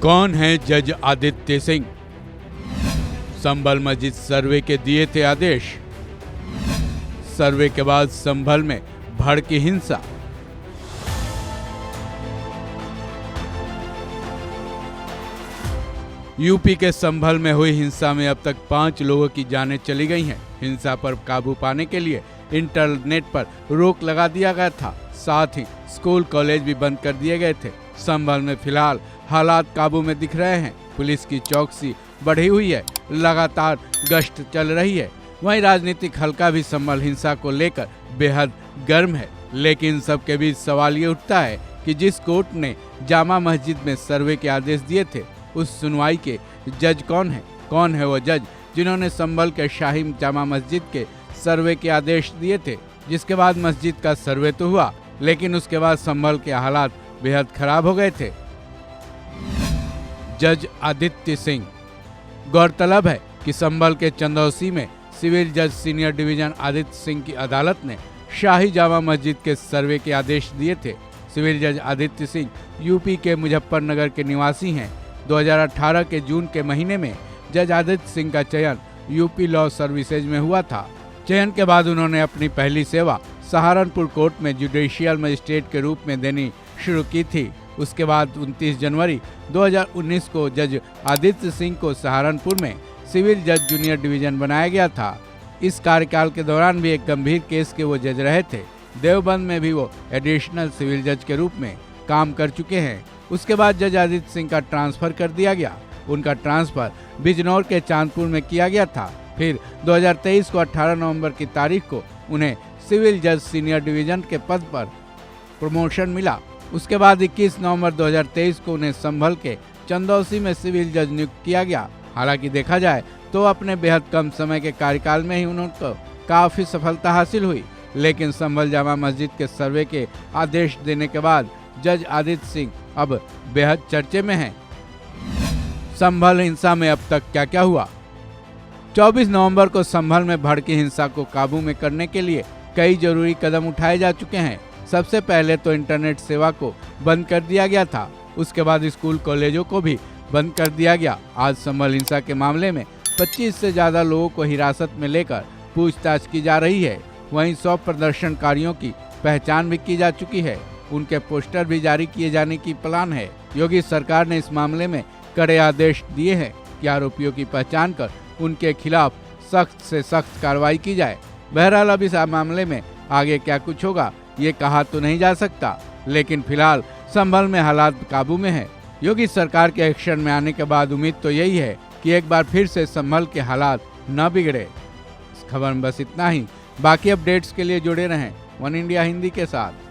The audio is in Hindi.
कौन है जज आदित्य सिंह? संभल मस्जिद सर्वे के दिए थे आदेश। सर्वे के बाद संभल में भड़की हिंसा। यूपी के संभल में हुई हिंसा में अब तक 5 लोगों की जानें चली गई हैं। हिंसा पर काबू पाने के लिए इंटरनेट पर रोक लगा दिया गया था, साथ ही स्कूल कॉलेज भी बंद कर दिए गए थे। संभल में फिलहाल हालात काबू में दिख रहे हैं। पुलिस की चौकसी बढ़ी हुई है, लगातार गश्त चल रही है। वहीं राजनीतिक हलका भी संभल हिंसा को लेकर बेहद गर्म है। लेकिन सबके बीच सवाल ये उठता है कि जिस कोर्ट ने जामा मस्जिद में सर्वे के आदेश दिए थे, उस सुनवाई के जज कौन है? कौन है वो जज जिन्होंने संभल के शाही जामा मस्जिद के सर्वे के आदेश दिए थे, जिसके बाद मस्जिद का सर्वे तो हुआ, लेकिन उसके बाद संभल के हालात बेहद खराब हो गए थे। जज आदित्य सिंह। गौरतलब है कि संभल के चंदौसी में सिविल जज सीनियर डिवीजन आदित्य सिंह की अदालत ने शाही जामा मस्जिद के सर्वे के आदेश दिए थे। सिविल जज आदित्य सिंह यूपी के मुजफ्फरनगर के निवासी हैं। 2018 के जून के महीने में जज आदित्य सिंह का चयन यूपी लॉ सर्विसेज में हुआ था। चयन के बाद उन्होंने अपनी पहली सेवा सहारनपुर कोर्ट में जुडिशियल मजिस्ट्रेट के रूप में देनी शुरू की थी। उसके बाद 29 जनवरी 2019 को जज आदित्य सिंह को सहारनपुर में सिविल जज जूनियर डिवीजन बनाया गया था। इस कार्यकाल के दौरान भी एक गंभीर केस के वो जज रहे थे। देवबंद में भी वो एडिशनल सिविल जज के रूप में काम कर चुके हैं। उसके बाद जज आदित्य सिंह का ट्रांसफर कर दिया गया। उनका ट्रांसफर बिजनौर के चांदपुर में किया गया था। फिर 2023 को 18 नवंबर की तारीख को उन्हें सिविल जज सीनियर डिवीजन के पद पर प्रमोशन मिला। उसके बाद 21 नवंबर 2023 को उन्हें संभल के चंदौसी में सिविल जज नियुक्त किया गया। हालांकि देखा जाए तो अपने बेहद कम समय के कार्यकाल में ही उनको काफी सफलता हासिल हुई। लेकिन संभल जामा मस्जिद के सर्वे के आदेश देने के बाद जज आदित्य सिंह अब बेहद चर्चे में हैं। संभल हिंसा में अब तक क्या क्या हुआ? 24 नवंबर को संभल में भड़की हिंसा को काबू में करने के लिए कई जरूरी कदम उठाए जा चुके हैं। सबसे पहले तो इंटरनेट सेवा को बंद कर दिया गया था। उसके बाद स्कूल कॉलेजों को भी बंद कर दिया गया। आज संभल हिंसा के मामले में 25 से ज्यादा लोगों को हिरासत में लेकर पूछताछ की जा रही है। वहीं 100 प्रदर्शनकारियों की पहचान भी की जा चुकी है। उनके पोस्टर भी जारी किए जाने की प्लान है। योगी सरकार ने इस मामले में कड़े आदेश दिए हैं कि आरोपियों की पहचान कर उनके खिलाफ सख्त से सख्त कार्रवाई की जाए। बहरहाल अब इस मामले में आगे क्या कुछ होगा ये कहा तो नहीं जा सकता, लेकिन फिलहाल संभल में हालात काबू में है। योगी सरकार के एक्शन में आने के बाद उम्मीद तो यही है कि एक बार फिर से संभल के हालात न बिगड़े। इस खबर में बस इतना ही। बाकी अपडेट्स के लिए जुड़े रहें वन इंडिया हिंदी के साथ।